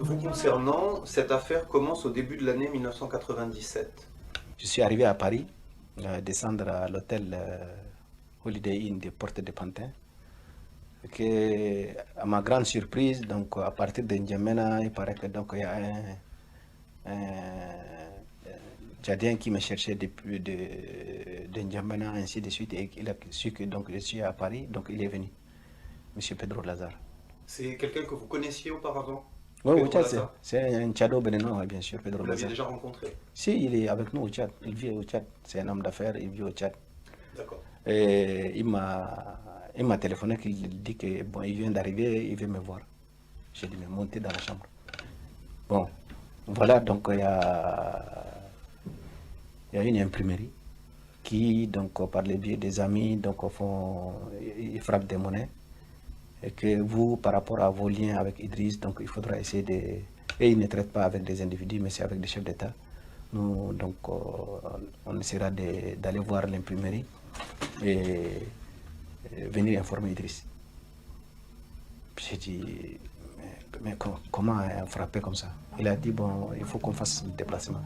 Vous concernant, cette affaire commence au début de l'année 1997. Je suis arrivé à Paris, descendre à l'hôtel Holiday Inn des Portes de Pantin. Que, à ma grande surprise, donc à partir de N'Djamena, il paraît que donc il y a un Tchadien qui me cherchait depuis de N'Djamena, ainsi de suite, et il a su que donc je suis à Paris, donc il est venu, Monsieur Pedro Lazare. C'est quelqu'un que vous connaissiez auparavant? Oui, au Pedro Tchad, Lazare. c'est un Tchado béninois, bien sûr, Pedro Vous l'aviez Lazare. déjà rencontré? Si, il est avec nous au Tchad, il vit au Tchad, c'est un homme d'affaires, il vit au Tchad. D'accord. Et il m'a téléphoné qu'il dit que bon, il vient d'arriver, il veut me voir. J'ai dit, mais montez dans la chambre. Bon, voilà, donc il y a une imprimerie qui, donc, par le biais des amis, donc, ils frappent des monnaies. Et que vous, par rapport à vos liens avec Idriss, donc, il faudra essayer de. Et ils ne traitent pas avec des individus, mais c'est avec des chefs d'État. Nous, donc, on essaiera d'aller voir l'imprimerie et venir informer Idriss. J'ai dit, mais comment frapper comme ça? Il a dit, bon, il faut qu'on fasse le déplacement.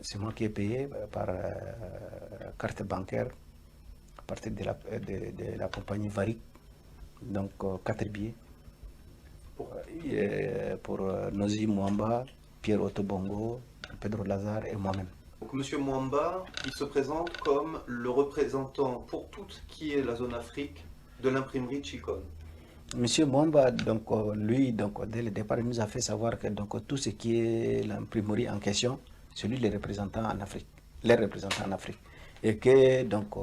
C'est moi qui ai payé par carte bancaire à partir de la compagnie Varik, donc 4 billets pour Nozi Mwamba, Pierre Otobongo, Pedro Lazare et moi-même. Donc Monsieur Mwamba, il se présente comme le représentant pour tout ce qui est la zone Afrique de l'imprimerie Chicone. Monsieur Mwamba, donc, lui, donc, dès le départ, il nous a fait savoir que donc, tout ce qui est l'imprimerie en question, c'est lui le représentant en Afrique, les représentants en Afrique. Et que donc,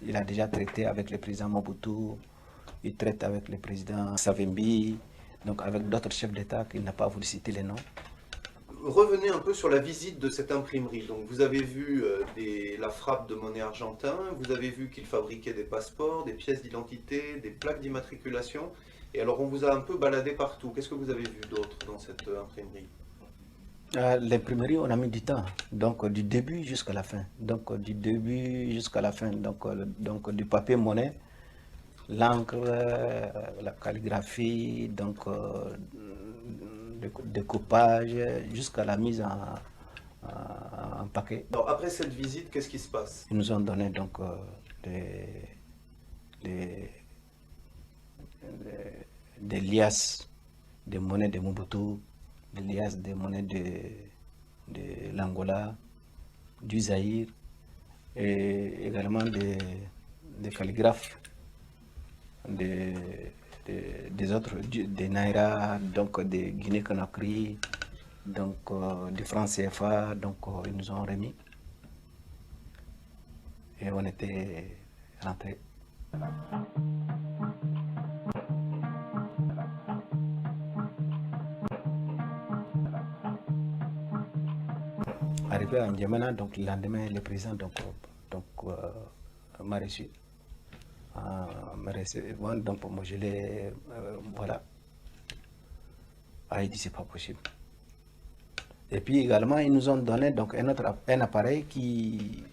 il a déjà traité avec le président Mobutu, il traite avec le président Savimbi, donc avec d'autres chefs d'État qu'il n'a pas voulu citer les noms. Revenez un peu sur la visite de cette imprimerie. Donc vous avez vu la frappe de monnaie argentin, vous avez vu qu'il fabriquait des passeports, des pièces d'identité, des plaques d'immatriculation. Et alors on vous a un peu baladé partout. Qu'est-ce que vous avez vu d'autre dans cette imprimerie? L'imprimerie, on a mis du temps, donc du début jusqu'à la fin. Donc du début jusqu'à la fin, donc du papier monnaie, l'encre, la calligraphie, donc découpage, jusqu'à la mise en paquet. Alors après cette visite, qu'est-ce qui se passe? Ils nous ont donné donc des, des liasses de monnaies de Mobutu, des liasses de monnaies de l'Angola, du Zaïre, et également des calligraphes des autres, des Naira, donc des Guinée-Conakry, donc du franc CFA, donc ils nous ont remis. Et on était rentrés. Arrivé à N'Djamena, donc le lendemain, le président m'a reçu. Donc moi je l'ai, voilà. Ah, il dit c'est pas possible. Et puis également ils nous ont donné donc un appareil qui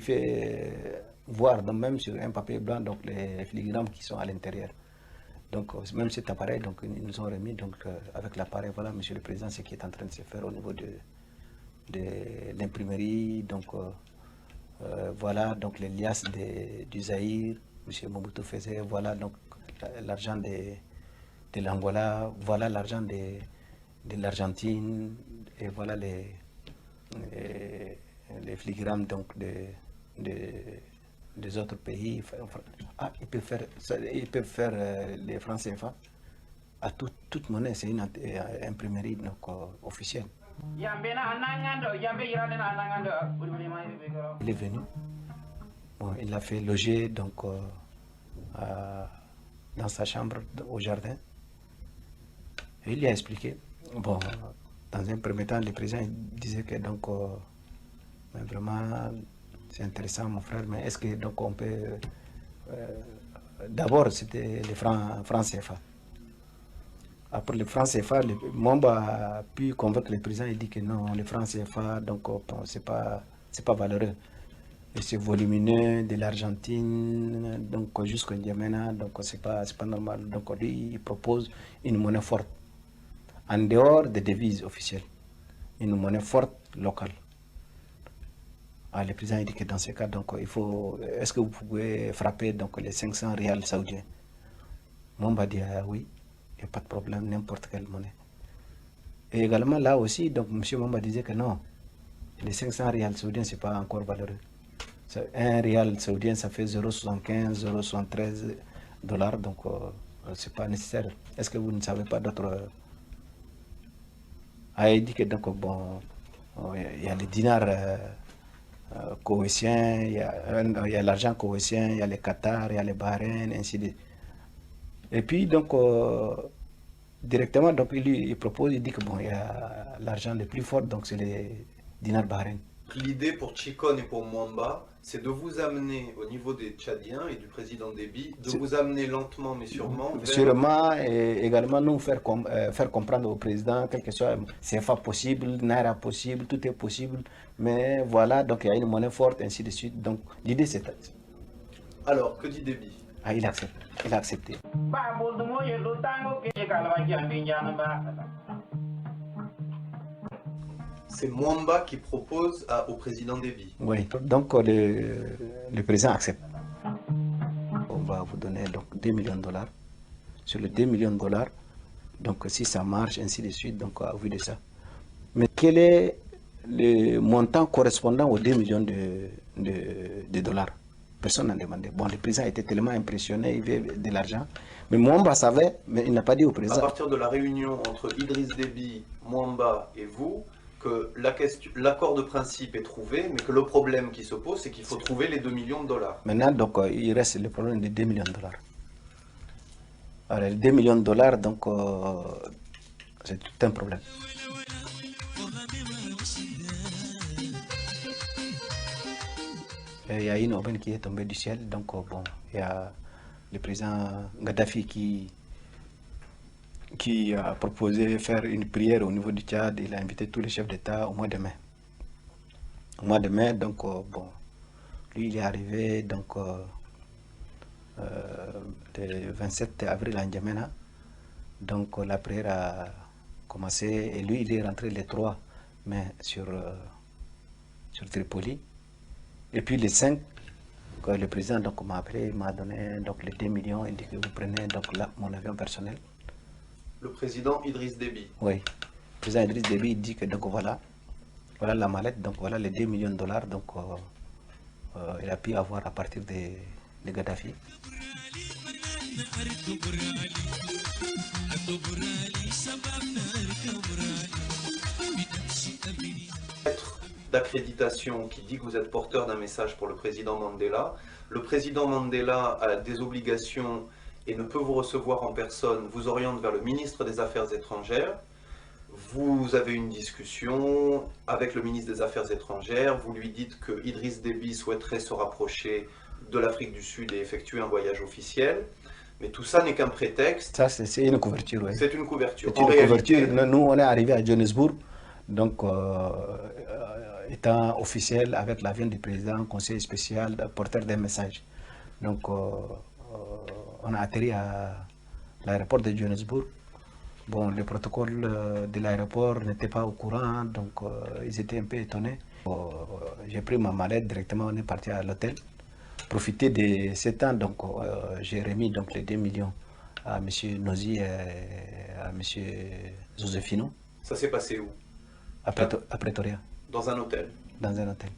fait voir donc, même sur un papier blanc donc les filigrammes qui sont à l'intérieur. Donc même cet appareil donc ils nous ont remis donc avec l'appareil, voilà Monsieur le Président, ce qui est en train de se faire au niveau de l'imprimerie, donc voilà donc les liasses du Zaïre, M. Mobutu faisait, voilà donc l'argent de l'Angola, voilà l'argent de l'Argentine, et voilà les filigrammes donc des autres pays. Ah, ils peuvent faire les francs CFA à toute monnaie, c'est une imprimerie donc, officielle. Il est venu, bon, il l'a fait loger donc, dans sa chambre au jardin. Et il lui a expliqué. Bon, dans un premier temps, le président disait que donc, mais vraiment, c'est intéressant mon frère, mais est-ce que donc on peut... d'abord, c'était les francs CFA. Après le franc CFA, Mwamba a pu convaincre le président, il dit que non, le franc CFA, donc bon, c'est pas valeureux. Et c'est volumineux de l'Argentine, donc jusqu'au Yémen, donc c'est pas normal. Donc lui, il propose une monnaie forte, en dehors des devises officielles, une monnaie forte locale. Ah, le président il dit que dans ce cas, donc il faut, est-ce que vous pouvez frapper donc les 500 rials saoudiens? Mwamba dit oui, il n'y a pas de problème, n'importe quelle monnaie. Et également là aussi, donc M. Mwamba disait que non, les 500 rials saoudiens, c'est pas encore valeureux. Un rial saoudien, ça fait 0,75, 0,73 dollars, donc c'est pas nécessaire. Est-ce que vous ne savez pas d'autres... Ah, il dit que donc, bon, il y a les dinars koweïtiens, il y a l'argent koweïtien, il y a les Qatar, il y a les Bahreïn, ainsi de suite. Et puis, donc, directement, donc, il propose, il dit que bon, il y a l'argent le plus fort, donc c'est les dinars Bahreïn. L'idée pour Chikone et pour Mwamba, c'est de vous amener au niveau des Tchadiens et du président Déby, de vous amener lentement mais sûrement vers... Sûrement, et également nous faire comprendre au président, quel que soit, CFA possible, Naira possible, tout est possible, mais voilà, donc il y a une monnaie forte, ainsi de suite. Donc l'idée c'est... Alors, que dit Déby? Ah, il accepte, il a accepté. C'est Mwamba qui propose au président Déby. Oui, donc le président accepte. On va vous donner donc 2 millions de dollars. Sur les 2 millions de dollars, donc si ça marche, ainsi de suite, donc à vue de ça. Mais quel est le montant correspondant aux 2 millions de dollars? Personne n'a demandé. Bon, le président était tellement impressionné, il veut de l'argent. Mais Mwamba savait, mais il n'a pas dit au président. À partir de la réunion entre Idriss Déby, Mwamba et vous, que l'accord de principe est trouvé, mais que le problème qui se pose, c'est qu'il faut trouver les 2 millions de dollars. Maintenant, donc, il reste le problème des 2 millions de dollars. Alors, les 2 millions de dollars, donc, c'est tout un problème. Et il y a une aubaine qui est tombée du ciel, donc, bon, il y a le président Gaddafi qui a proposé de faire une prière au niveau du Tchad. Il a invité tous les chefs d'État au mois de mai. Au mois de mai, donc, bon, lui, il est arrivé, donc, le 27 avril à N'Djamena. Donc, la prière a commencé, et lui, il est rentré le 3 mai sur Tripoli. Et puis, le 5, quand le président m'a appelé, il m'a donné donc, les 2 millions, il dit que vous prenez donc, là, mon avion personnel. Le président Idriss Déby. Oui. Le président Idriss Déby il dit que donc voilà la mallette, donc voilà les 2 millions de dollars, donc il a pu avoir à partir de Gaddafi. D'accréditation qui dit que vous êtes porteur d'un message pour le président Mandela. Le président Mandela a des obligations et ne peut vous recevoir en personne, vous oriente vers le ministre des Affaires étrangères. Vous avez une discussion avec le ministre des Affaires étrangères, vous lui dites que Idriss Déby souhaiterait se rapprocher de l'Afrique du Sud et effectuer un voyage officiel. Mais tout ça n'est qu'un prétexte. Ça, c'est une couverture, oui. C'est une couverture. C'est une couverture. Nous, on est arrivé à Johannesburg, donc étant officiel avec l'avion du président, conseiller spécial, porteur des messages. Donc, on a atterri à l'aéroport de Johannesburg. Bon, le protocole de l'aéroport n'était pas au courant, donc ils étaient un peu étonnés. J'ai pris ma mallette directement, on est parti à l'hôtel. Profiter de ce temps, donc j'ai remis donc, les 2 millions à M. Nozi et à M. Josefino. Ça s'est passé où? À Pretoria. Dans un hôtel? Dans un hôtel.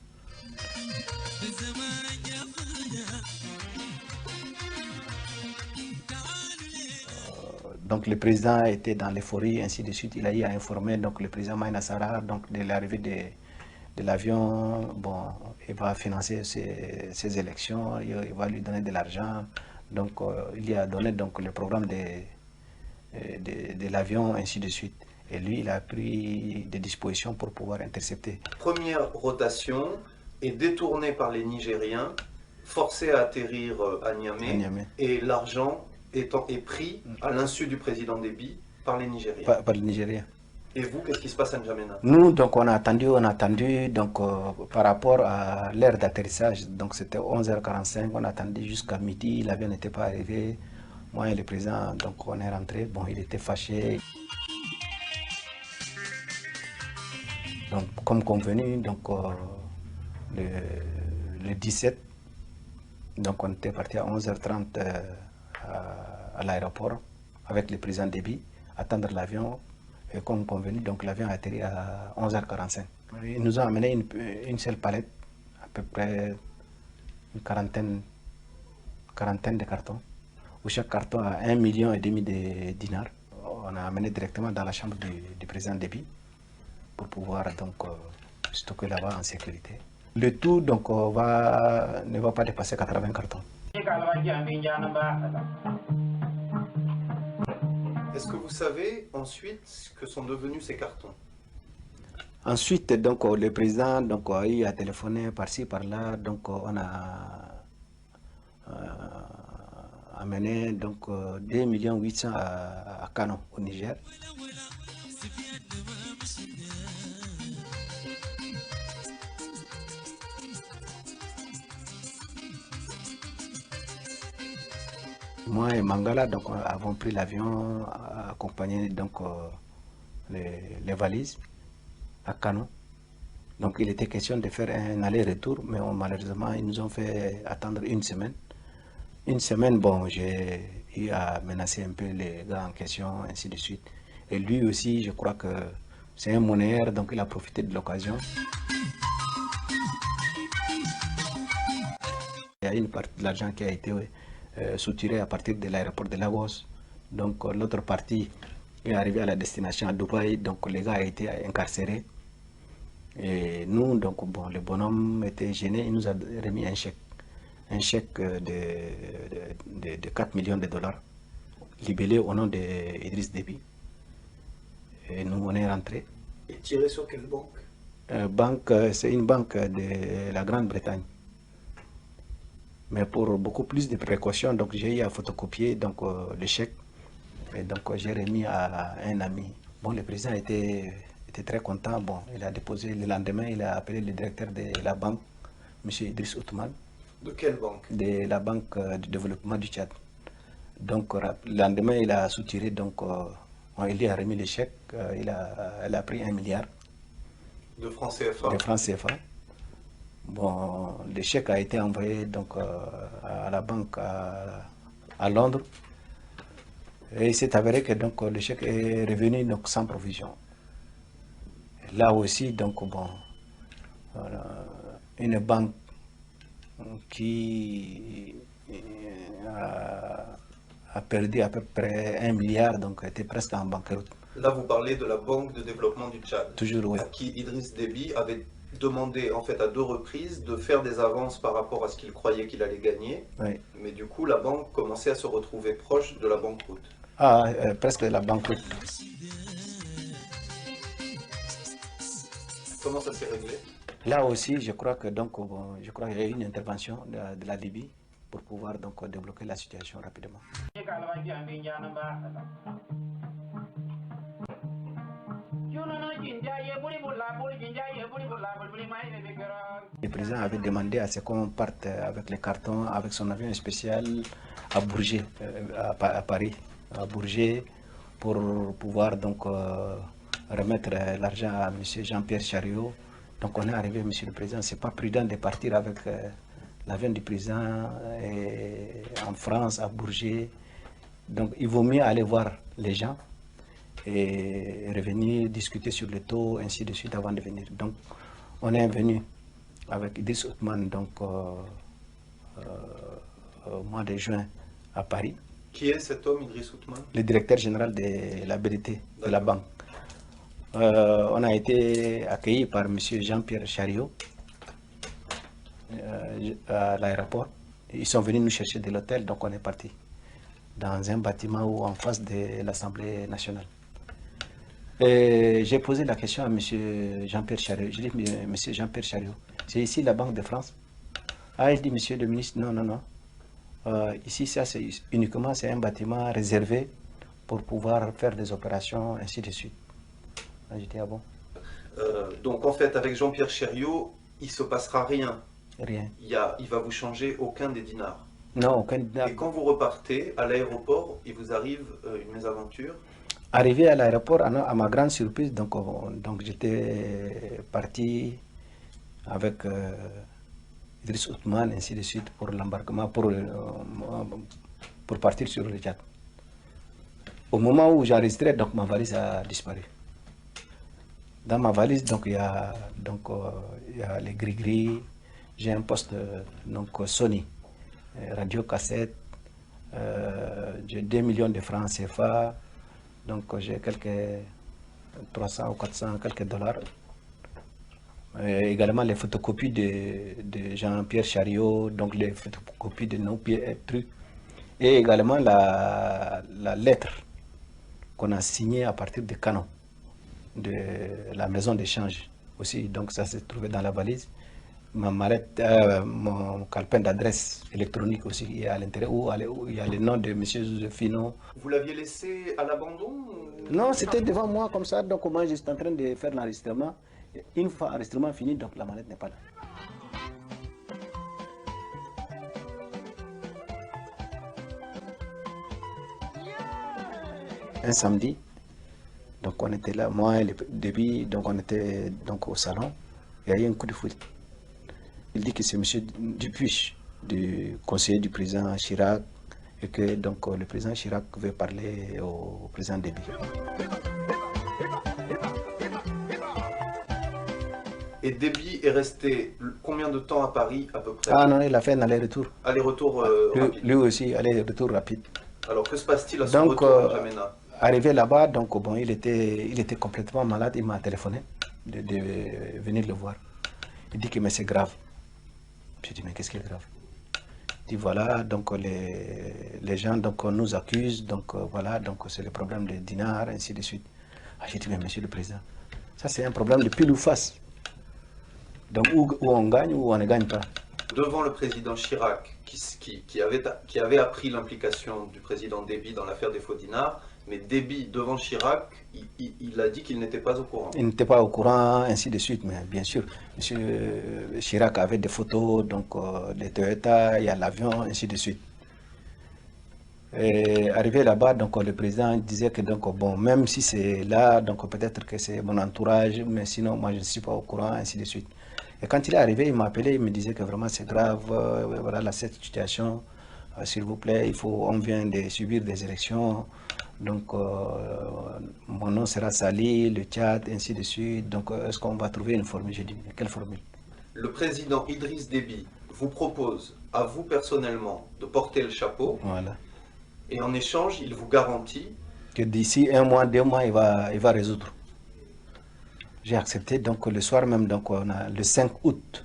Donc le président était dans l'euphorie, ainsi de suite. Il a eu à informer donc, le président Maïna Sarrar donc, de l'arrivée de l'avion. Bon, il va financer ses élections, il va lui donner de l'argent. Donc il lui a donné donc, le programme de l'avion, ainsi de suite. Et lui, il a pris des dispositions pour pouvoir intercepter. Première rotation est détournée par les Nigériens, forcé à atterrir à Niamey. Et l'argent est pris à l'insu du président Déby Par les Nigériens. par le Nigeria. Et vous, qu'est-ce qui se passe à N'Djamena? Nous, donc, on a attendu, donc, par rapport à l'heure d'atterrissage, donc c'était 11h45, on a attendu jusqu'à midi, l'avion n'était pas arrivé. Moi et le président, donc, on est rentré, bon, il était fâché. Donc, comme convenu, donc, le 17, donc, on était parti à 11h30 à l'aéroport avec le président Déby, attendre l'avion. Et comme convenu, donc l'avion a atterri à 11h45. Ils nous ont amené une seule palette, à peu près une quarantaine de cartons, où chaque carton a 1,5 million de dinars. On a amené directement dans la chambre du président Déby pour pouvoir donc stocker là-bas en sécurité. Le tout donc ne va pas dépasser 80 cartons. Est-ce que vous savez ensuite ce que sont devenus ces cartons? Ensuite, donc, le président donc, a eu à téléphoner par-ci, par-là. Donc, on a amené donc, 2,8 millions à Kano, au Niger. Moi et Mangala donc, avons pris l'avion, accompagné donc, les valises à Kano. Donc il était question de faire un aller-retour, mais malheureusement ils nous ont fait attendre une semaine. Une semaine, bon, j'ai eu à menacer un peu les gars en question, ainsi de suite. Et lui aussi, je crois que c'est un monnayeur, donc il a profité de l'occasion. Il y a une partie de l'argent qui a été soutiré à partir de l'aéroport de Lagos. Donc l'autre partie est arrivée à la destination à Dubaï, donc les gars ont été incarcérés. Et nous, donc bon, le bonhomme était gêné, il nous a remis un chèque de 4 millions de dollars, libellé au nom d'Idriss Déby. Et nous, on est rentrés. Et tiré sur quelle banque? C'est une banque de la Grande-Bretagne. Mais pour beaucoup plus de précautions, donc j'ai eu à photocopier donc, le chèque. Et donc j'ai remis à un ami. Bon, le président était très content. Bon, il a déposé le lendemain, il a appelé le directeur de la banque, M. Idriss Othman. De quelle banque? De la Banque de développement du Tchad. Donc le lendemain, il a soutiré, donc il lui a remis le chèque. Elle a pris 1 milliard de francs CFA. De francs CFA. Bon, le chèque a été envoyé donc, à la banque à Londres. Et il s'est avéré que donc, le chèque est revenu donc, sans provision. Là aussi, donc, bon, une banque qui a perdu à peu près 1 milliard, donc était presque en banqueroute. Là, vous parlez de la Banque de développement du Tchad. Toujours, oui. À qui Idriss Déby avait demandé, en fait, à 2 reprises, de faire des avances par rapport à ce qu'il croyait qu'il allait gagner. Oui. Mais du coup, la banque commençait à se retrouver proche de la banqueroute. Ah, presque la banqueroute. Comment ça s'est réglé? Là aussi, je crois que donc, bon, je crois qu'il y a eu une intervention de la Libye pour pouvoir donc débloquer la situation rapidement. Le président avait demandé à ce qu'on parte avec les cartons, avec son avion spécial à Bourget, à Paris, à Bourget, pour pouvoir donc remettre l'argent à M. Jean-Pierre Chariot. Donc on est arrivé, M. le Président, c'est pas prudent de partir avec l'avion du président en France, à Bourget. Donc il vaut mieux aller voir les gens et revenir discuter sur le taux, ainsi de suite, avant de venir. Donc on est venu avec Idriss Othman donc, au mois de juin à Paris. Qui est cet homme, Idriss Othman? Le directeur général de la BDT, de la banque. On a été accueillis par M. Jean-Pierre Chariot à l'aéroport. Ils sont venus nous chercher de l'hôtel, donc on est parti dans un bâtiment en face de l'Assemblée nationale. J'ai posé la question à M. Jean-Pierre Chariot. Je dis, M. Jean-Pierre Chariot, c'est ici la Banque de France? Ah, il dit, Monsieur le ministre, non. Ici, ça, c'est uniquement un bâtiment réservé pour pouvoir faire des opérations, ainsi de suite. J'ai dit, ah bon? Donc en fait, avec Jean-Pierre Chériot, il ne se passera rien. Rien. Il va vous changer aucun des dinars. Non, aucun. Et quand vous repartez à l'aéroport, il vous arrive une mésaventure. Arrivé à l'aéroport, à ma grande surprise, donc j'étais parti avec Idriss Othman, ainsi de suite, pour l'embarquement, pour partir sur le Tchad. Au moment où j'enregistrais, donc ma valise a disparu. Dans ma valise, donc il y a les gris-gris. J'ai un poste donc Sony, radio cassette. J'ai 2 millions de francs CFA. Donc j'ai quelques 300 ou 400 quelques dollars. Également les photocopies de Jean-Pierre Chariot, donc les photocopies de nos trucs. Et également la lettre qu'on a signée à partir de Canon, de la maison d'échange aussi. Donc ça s'est trouvé dans la valise. Ma mallette, mon calepin d'adresse électronique aussi est à l'intérieur, où il y a le nom de M. Josefino. Vous l'aviez laissé à l'abandon Non, c'était devant moi comme ça, donc moi j'étais en train de faire l'enregistrement. Une fois l'enregistrement fini, donc la mallette n'est pas là. Un samedi, donc on était là, moi et le débit, donc on était donc au salon, il y a eu un coup de fouet. Il dit que c'est M. Dupuis, du conseiller du président Chirac, et que donc le président Chirac veut parler au président Déby. Et Déby est resté combien de temps à Paris à peu près? Ah non, il a fait un aller-retour. Aller-retour rapide. Lui aussi, aller-retour rapide. Alors que se passe-t-il à son retour à N'Djamena? Arrivé là-bas, donc bon, il était complètement malade, il m'a téléphoné de venir le voir. Il dit que mais c'est grave. J'ai dit mais qu'est-ce qui est grave? Il dit voilà, donc les gens donc, nous accusent, donc voilà, donc c'est le problème des dinars, ainsi de suite. Ah, j'ai dit mais monsieur le président, ça c'est un problème de pile ou face. Donc où on gagne ou on ne gagne pas. Devant le président Chirac, qui avait appris l'implication du président Déby dans l'affaire des faux dinars, mais Déby, devant Chirac, il a dit qu'il n'était pas au courant. Il n'était pas au courant, ainsi de suite, mais bien sûr, M. Chirac avait des photos, donc des Toyota, il y a l'avion, ainsi de suite. Et arrivé là-bas, donc le président disait que donc bon, même si c'est là, donc peut-être que c'est mon entourage, mais sinon moi je ne suis pas au courant, ainsi de suite. Et quand il est arrivé, il m'a appelé, il me disait que vraiment c'est grave, voilà cette situation, s'il vous plaît, on vient de subir des élections, donc mon nom sera sali, le Tchad, ainsi de suite, donc est-ce qu'on va trouver une formule? J'ai dit, mais quelle formule? Le président Idriss Déby vous propose à vous personnellement de porter le chapeau, voilà. Et en échange, il vous garantit que d'ici 1 mois, 2 mois, il va résoudre. J'ai accepté, donc le soir même, donc on a le 5 août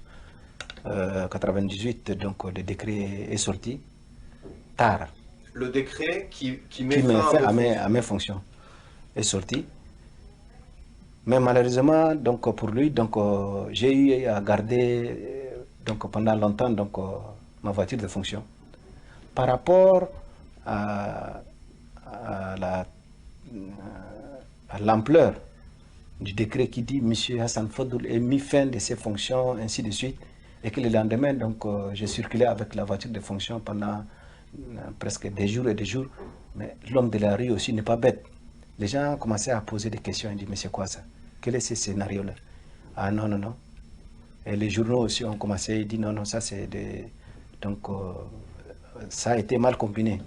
98, donc le décret est sorti, tard. Le décret qui met fin à mes fonctions est sorti. Mais malheureusement, donc pour lui, donc j'ai eu à garder donc pendant longtemps donc ma voiture de fonction. Par rapport à l'ampleur du décret qui dit M. Hassan Fodoul est mis fin de ses fonctions, ainsi de suite, et que le lendemain, donc, j'ai circulé avec la voiture de fonction pendant presque des jours et des jours, mais l'homme de la rue aussi n'est pas bête. Les gens commençaient à poser des questions, ils disent, mais c'est quoi ça? Quel est ce scénario-là? Ah non, non, non. Et les journaux aussi ont commencé, ils disent, non, non, ça c'est des... Donc, ça a été mal combiné.